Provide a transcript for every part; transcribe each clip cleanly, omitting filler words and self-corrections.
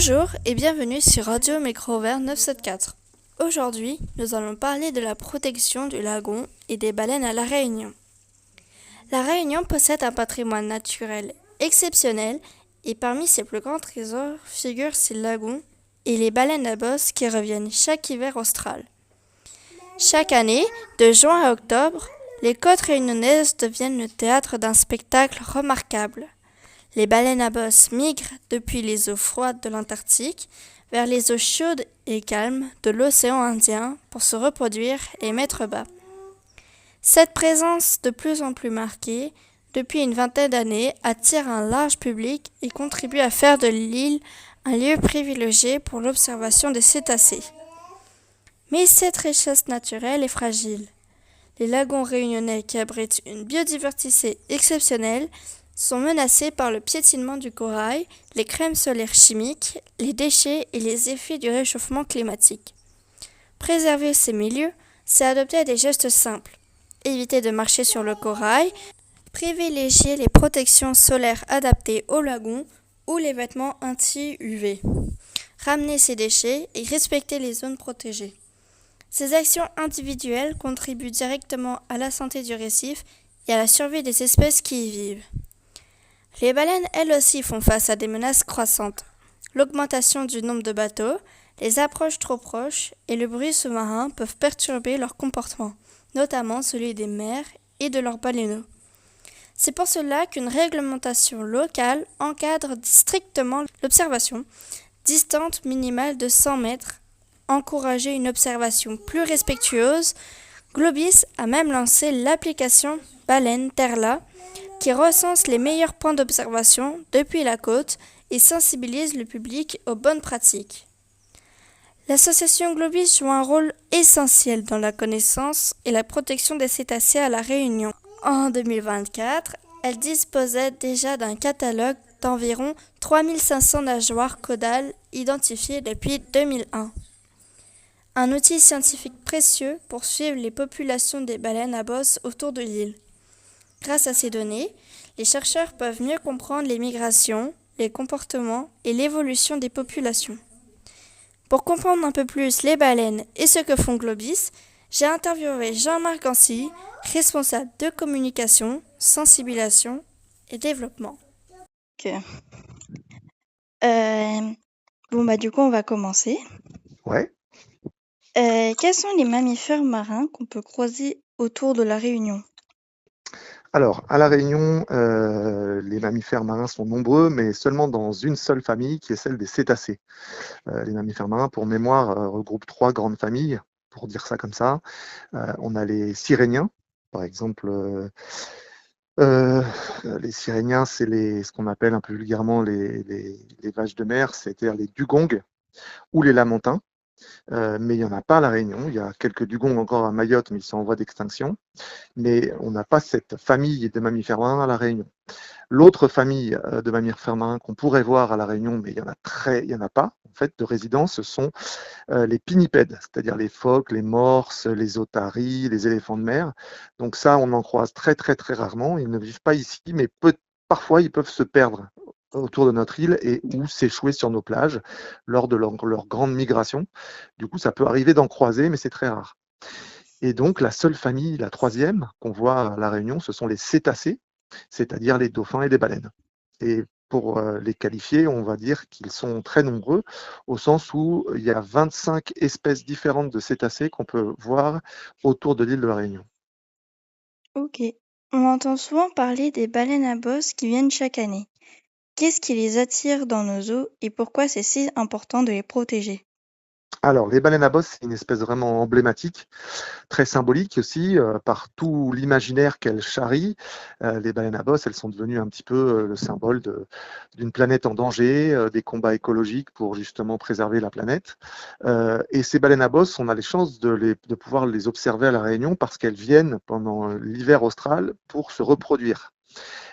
Bonjour et bienvenue sur Radio Micro-Ouvert 974. Aujourd'hui, nous allons parler de la protection du lagon et des baleines à La Réunion. La Réunion possède un patrimoine naturel exceptionnel et parmi ses plus grands trésors figurent ses lagons et les baleines à bosse qui reviennent chaque hiver austral. Chaque année, de juin à octobre, les côtes réunionnaises deviennent le théâtre d'un spectacle remarquable. Les baleines à bosse migrent depuis les eaux froides de l'Antarctique vers les eaux chaudes et calmes de l'océan Indien pour se reproduire et mettre bas. Cette présence de plus en plus marquée, depuis une vingtaine d'années, attire un large public et contribue à faire de l'île un lieu privilégié pour l'observation des cétacés. Mais cette richesse naturelle est fragile. Les lagons réunionnais qui abritent une biodiversité exceptionnelle sont menacés par le piétinement du corail, les crèmes solaires chimiques, les déchets et les effets du réchauffement climatique. Préserver ces milieux, c'est adopter des gestes simples. Éviter de marcher sur le corail, privilégier les protections solaires adaptées aux lagons ou les vêtements anti-UV. Ramener ces déchets et respecter les zones protégées. Ces actions individuelles contribuent directement à la santé du récif et à la survie des espèces qui y vivent. Les baleines, elles aussi, font face à des menaces croissantes. L'augmentation du nombre de bateaux, les approches trop proches et le bruit sous-marin peuvent perturber leur comportement, notamment celui des mères et de leurs baleineaux. C'est pour cela qu'une réglementation locale encadre strictement l'observation, distante minimale de 100 mètres, encourager une observation plus respectueuse. Globis a même lancé l'application Baleine Terla, qui recense les meilleurs points d'observation depuis la côte et sensibilise le public aux bonnes pratiques. L'association Globis joue un rôle essentiel dans la connaissance et la protection des cétacés à La Réunion. En 2024, elle disposait déjà d'un catalogue d'environ 3500 nageoires caudales identifiées depuis 2001. Un outil scientifique précieux pour suivre les populations des baleines à bosse autour de l'île. Grâce à ces données, les chercheurs peuvent mieux comprendre les migrations, les comportements et l'évolution des populations. Pour comprendre un peu plus les baleines et ce que font Globis, j'ai interviewé Jean-Marc Gancy, responsable de communication, sensibilisation et développement. Ok. Du coup, on va commencer. Ouais. Quels sont les mammifères marins qu'on peut croiser autour de La Réunion? Alors, à La Réunion, les mammifères marins sont nombreux, mais seulement dans une seule famille, qui est celle des cétacés. Les mammifères marins, pour mémoire, regroupent 3 grandes familles, pour dire ça comme ça. On a les siréniens, par exemple. Les siréniens, c'est ce qu'on appelle un peu vulgairement les vaches de mer, c'est-à-dire les dugongs ou les lamantins. Mais il n'y en a pas à La Réunion. Il y a quelques dugongs encore à Mayotte, mais ils sont en voie d'extinction. Mais on n'a pas cette famille de mammifères marins à La Réunion. L'autre famille de mammifères marins qu'on pourrait voir à La Réunion, mais il y en a pas, en fait, de résidence, ce sont les pinnipèdes, c'est-à-dire les phoques, les morses, les otaries, les éléphants de mer. Donc ça, on en croise très, très, très rarement. Ils ne vivent pas ici, mais parfois, ils peuvent se perdre autour de notre île et ou s'échouer sur nos plages lors de leur grande migration. Du coup, ça peut arriver d'en croiser, mais c'est très rare. Et donc, la seule famille, la 3e, qu'on voit à La Réunion, ce sont les cétacés, c'est-à-dire les dauphins et les baleines. Et pour les qualifier, on va dire qu'ils sont très nombreux, au sens où il y a 25 espèces différentes de cétacés qu'on peut voir autour de l'île de La Réunion. Ok. On entend souvent parler des baleines à bosse qui viennent chaque année. Qu'est-ce qui les attire dans nos eaux et pourquoi c'est si important de les protéger? Alors, les baleines à bosse, c'est une espèce vraiment emblématique, très symbolique aussi, par tout l'imaginaire qu'elles charrient. Les baleines à bosse, elles sont devenues un petit peu le symbole d'une planète en danger, des combats écologiques pour justement préserver la planète. Et ces baleines à bosse, on a les chances de pouvoir les observer à La Réunion parce qu'elles viennent pendant l'hiver austral pour se reproduire.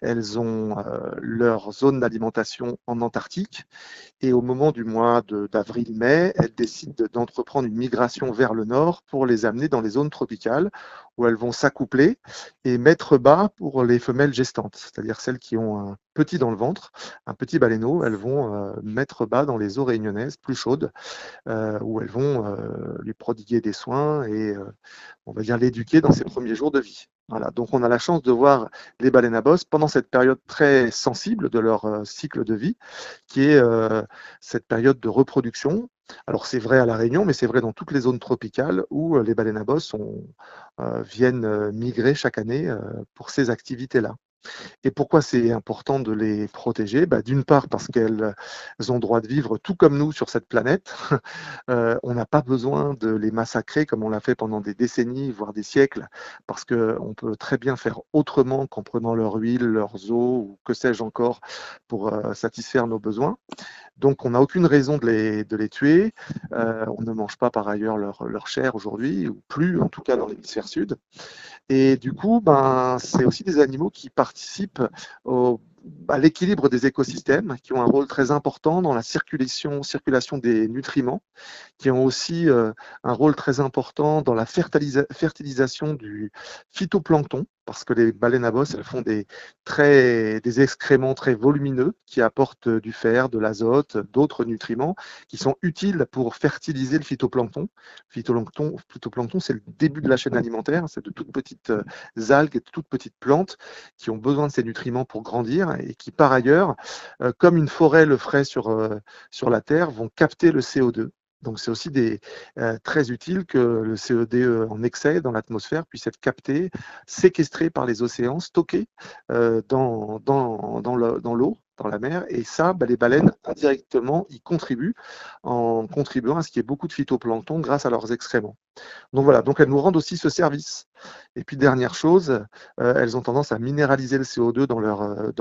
Elles ont leur zone d'alimentation en Antarctique. Et au moment du mois d'avril-mai, elles décident d'entreprendre une migration vers le nord pour les amener dans les zones tropicales où elles vont s'accoupler et mettre bas pour les femelles gestantes, c'est-à-dire celles qui ont un petit dans le ventre, un petit baleineau, elles vont mettre bas dans les eaux réunionnaises plus chaudes où elles vont lui prodiguer des soins et on va dire l'éduquer dans ses premiers jours de vie. Voilà, donc on a la chance de voir les baleines à bosse pendant cette période très sensible de leur cycle de vie, qui est cette période de reproduction. Alors c'est vrai à La Réunion, mais c'est vrai dans toutes les zones tropicales où les baleines à bosse viennent migrer chaque année pour ces activités-là. Et pourquoi c'est important de les protéger? D'une part parce qu'elles ont droit de vivre tout comme nous sur cette planète. On n'a pas besoin de les massacrer comme on l'a fait pendant des décennies, voire des siècles, parce qu'on peut très bien faire autrement qu'en prenant leur huile, leurs os ou que sais-je encore pour satisfaire nos besoins. Donc on n'a aucune raison de les tuer. On ne mange pas par ailleurs leur chair aujourd'hui, ou plus en tout cas dans l'hémisphère sud. Et du coup, c'est aussi des animaux qui participent à l'équilibre des écosystèmes, qui ont un rôle très important dans la circulation des nutriments, qui ont aussi un rôle très important dans la fertilisation du phytoplancton, parce que les baleines à bosse, elles font des excréments très volumineux qui apportent du fer, de l'azote, d'autres nutriments qui sont utiles pour fertiliser le phytoplancton. Phytoplancton, c'est le début de la chaîne alimentaire, c'est de toutes petites algues et de toutes petites plantes qui ont besoin de ces nutriments pour grandir et qui, par ailleurs, comme une forêt le ferait sur la Terre, vont capter le CO2. Donc c'est aussi très utile que le CO2 en excès dans l'atmosphère puisse être capté, séquestré par les océans, stocké dans l'eau, dans la mer. Et ça, les baleines, indirectement, y contribuent en contribuant à ce qu'il y ait beaucoup de phytoplancton grâce à leurs excréments. Donc voilà, donc elles nous rendent aussi ce service. Et puis dernière chose, elles ont tendance à minéraliser le CO2 dans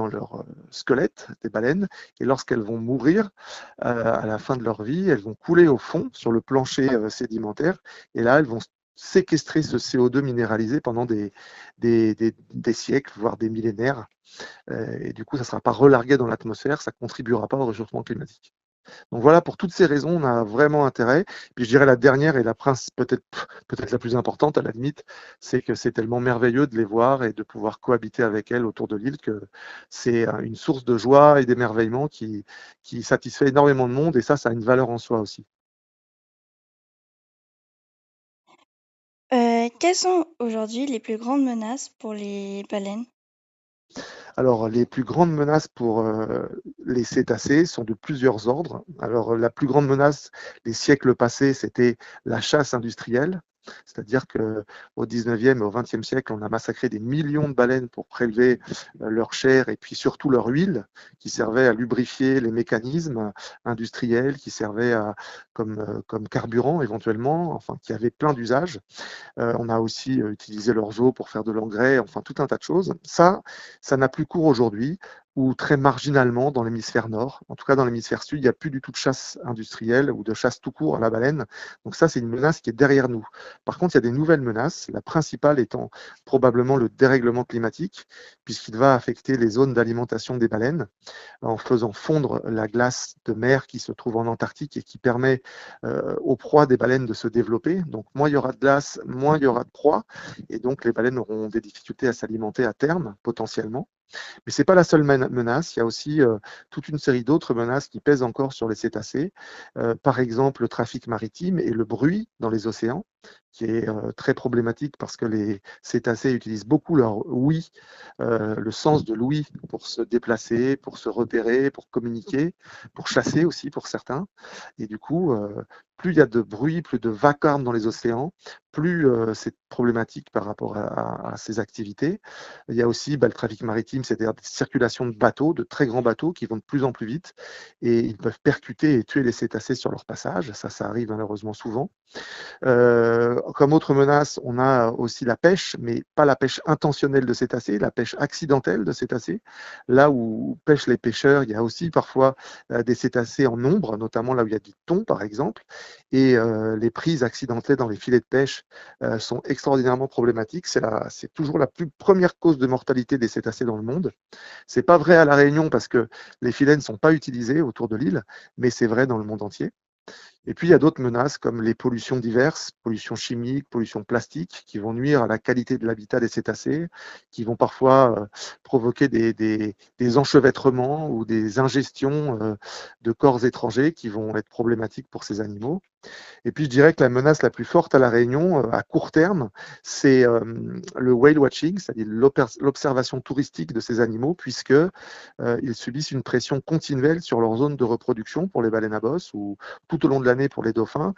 leur squelette des baleines. Et lorsqu'elles vont mourir à la fin de leur vie, elles vont couler au fond sur le plancher sédimentaire. Et là, elles vont séquestrer ce CO2 minéralisé pendant des siècles, voire des millénaires. Et du coup, ça ne sera pas relargué dans l'atmosphère, ça ne contribuera pas au réchauffement climatique. Donc voilà, pour toutes ces raisons, on a vraiment intérêt. Puis je dirais la dernière et peut-être la plus importante à la limite, c'est que c'est tellement merveilleux de les voir et de pouvoir cohabiter avec elles autour de l'île que c'est une source de joie et d'émerveillement qui satisfait énormément de monde et ça a une valeur en soi aussi. Quelles sont aujourd'hui les plus grandes menaces pour les baleines? Alors, les plus grandes menaces pour les cétacés sont de plusieurs ordres. Alors, la plus grande menace, les siècles passés, c'était la chasse industrielle. C'est-à-dire qu'au 19e et au 20e siècle, on a massacré des millions de baleines pour prélever leur chair et puis surtout leur huile, qui servait à lubrifier les mécanismes industriels, qui servait comme carburant éventuellement, enfin, qui avait plein d'usages. On a aussi utilisé leurs os pour faire de l'engrais, enfin tout un tas de choses. Ça n'a plus cours aujourd'hui ou très marginalement dans l'hémisphère nord. En tout cas, dans l'hémisphère sud, il n'y a plus du tout de chasse industrielle ou de chasse tout court à la baleine. Donc ça, c'est une menace qui est derrière nous. Par contre, il y a des nouvelles menaces, la principale étant probablement le dérèglement climatique, puisqu'il va affecter les zones d'alimentation des baleines en faisant fondre la glace de mer qui se trouve en Antarctique et qui permet aux proies des baleines de se développer. Donc moins il y aura de glace, moins il y aura de proies, et donc les baleines auront des difficultés à s'alimenter à terme, potentiellement. Mais ce n'est pas la seule menace, il y a aussi toute une série d'autres menaces qui pèsent encore sur les cétacés. Par exemple, le trafic maritime et le bruit dans les océans, qui est très problématique parce que les cétacés utilisent beaucoup leur ouïe, le sens de l'ouïe pour se déplacer, pour se repérer, pour communiquer, pour chasser aussi pour certains. Et du coup, plus il y a de bruit, plus de vacarme dans les océans, plus c'est problématique par rapport à ces activités. Il y a aussi le trafic maritime, c'est-à-dire des circulations de bateaux, de très grands bateaux qui vont de plus en plus vite et ils peuvent percuter et tuer les cétacés sur leur passage. Ça arrive malheureusement souvent. Comme autre menace, on a aussi la pêche, mais pas la pêche intentionnelle de cétacés, la pêche accidentelle de cétacés. Là où pêchent les pêcheurs, il y a aussi parfois des cétacés en nombre, notamment là où il y a du thon, par exemple. Et les prises accidentelles dans les filets de pêche sont extraordinairement problématiques. C'est toujours la première cause de mortalité des cétacés dans le monde. C'est pas vrai à La Réunion parce que les filets ne sont pas utilisés autour de l'île, mais c'est vrai dans le monde entier. Et puis, il y a d'autres menaces comme les pollutions diverses, pollutions chimiques, pollutions plastiques, qui vont nuire à la qualité de l'habitat des cétacés, qui vont parfois provoquer des enchevêtrements ou des ingestions de corps étrangers qui vont être problématiques pour ces animaux. Et puis, je dirais que la menace la plus forte à La Réunion, à court terme, c'est le whale watching, c'est-à-dire l'observation touristique de ces animaux, puisque ils subissent une pression continuelle sur leur zone de reproduction pour les baleines à bosse ou tout au long de l'année pour les dauphins,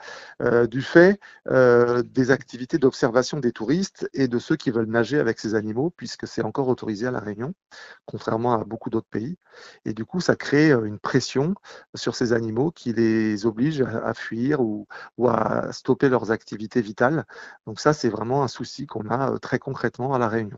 du fait des activités d'observation des touristes et de ceux qui veulent nager avec ces animaux, puisque c'est encore autorisé à La Réunion, contrairement à beaucoup d'autres pays. Et du coup, ça crée une pression sur ces animaux qui les oblige à fuir ou à stopper leurs activités vitales. Donc ça, c'est vraiment un souci qu'on a très concrètement à La Réunion.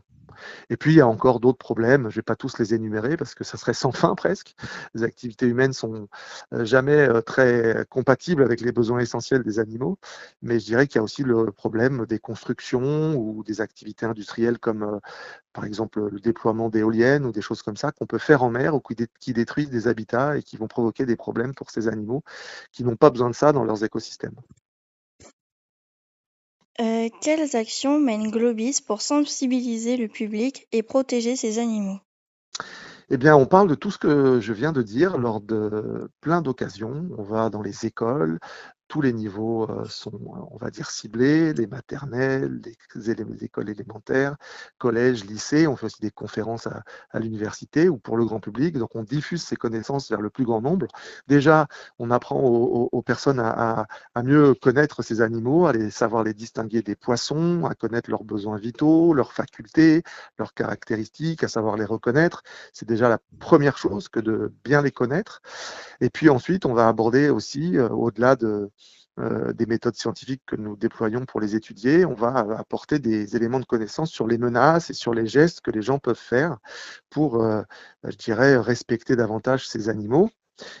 Et puis, il y a encore d'autres problèmes. Je ne vais pas tous les énumérer parce que ça serait sans fin presque. Les activités humaines sont jamais très compatibles avec les besoins essentiels des animaux. Mais je dirais qu'il y a aussi le problème des constructions ou des activités industrielles comme, par exemple, le déploiement d'éoliennes ou des choses comme ça qu'on peut faire en mer ou qui détruisent des habitats et qui vont provoquer des problèmes pour ces animaux qui n'ont pas besoin de ça dans leurs écosystèmes. Quelles actions mène Globis pour sensibiliser le public et protéger ces animaux? Eh bien, on parle de tout ce que je viens de dire lors de plein d'occasions. On va dans les écoles, tous les niveaux sont, on va dire, ciblés, les maternelles, les écoles élémentaires, collèges, lycées. On fait aussi des conférences à l'université ou pour le grand public. Donc, on diffuse ces connaissances vers le plus grand nombre. Déjà, on apprend aux personnes à mieux connaître ces animaux, savoir les distinguer des poissons, à connaître leurs besoins vitaux, leurs facultés, leurs caractéristiques, à savoir les reconnaître. C'est déjà la première chose que de bien les connaître. Et puis ensuite, on va aborder aussi, au-delà des méthodes scientifiques que nous déployons pour les étudier, on va apporter des éléments de connaissance sur les menaces et sur les gestes que les gens peuvent faire pour, je dirais, respecter davantage ces animaux.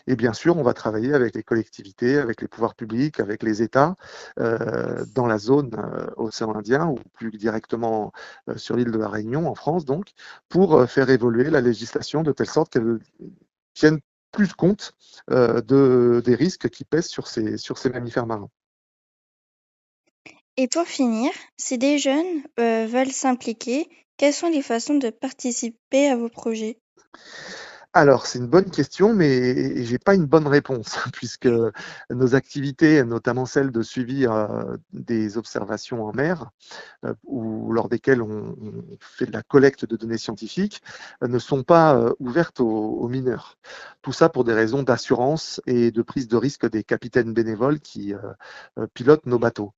Et bien sûr, on va travailler avec les collectivités, avec les pouvoirs publics, avec les États dans la zone océan Indien ou plus directement sur l'île de la Réunion, en France donc, pour faire évoluer la législation de telle sorte qu'elle tienne plus compte des risques qui pèsent sur ces mammifères marins. Et pour finir, si des jeunes veulent s'impliquer, quelles sont les façons de participer à vos projets? Alors, c'est une bonne question, mais j'ai pas une bonne réponse, puisque nos activités, notamment celles de suivi des observations en mer, ou lors desquelles on fait de la collecte de données scientifiques, ne sont pas ouvertes aux mineurs. Tout ça pour des raisons d'assurance et de prise de risque des capitaines bénévoles qui pilotent nos bateaux.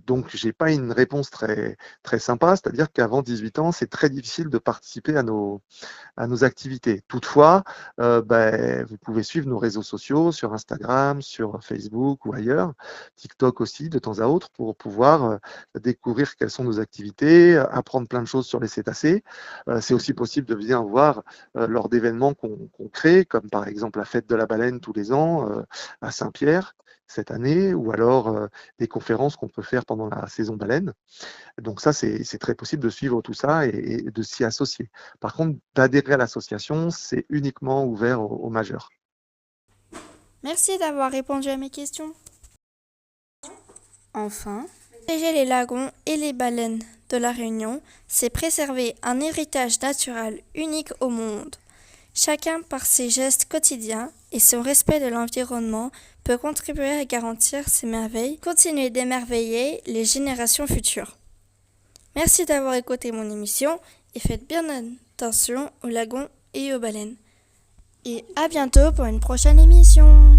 Donc, j'ai pas une réponse très, très sympa, c'est-à-dire qu'avant 18 ans, c'est très difficile de participer à nos activités. Toutefois, vous pouvez suivre nos réseaux sociaux sur Instagram, sur Facebook ou ailleurs, TikTok aussi de temps à autre pour pouvoir découvrir quelles sont nos activités, apprendre plein de choses sur les cétacés. C'est aussi possible de venir voir lors d'événements qu'on crée, comme par exemple la fête de la baleine tous les ans à Saint-Pierre cette année, ou alors des conférences qu'on peut faire pendant la saison baleine. Donc ça, c'est très possible de suivre tout ça et de s'y associer. Par contre, d'adhérer à l'association, c'est uniquement ouvert aux majeurs. Merci d'avoir répondu à mes questions. Enfin, protéger les lagons et les baleines de la Réunion, c'est préserver un héritage naturel unique au monde. Chacun, par ses gestes quotidiens et son respect de l'environnement, peut contribuer à garantir ces merveilles, continuer d'émerveiller les générations futures. Merci d'avoir écouté mon émission et faites bien attention aux lagons et aux baleines. Et à bientôt pour une prochaine émission.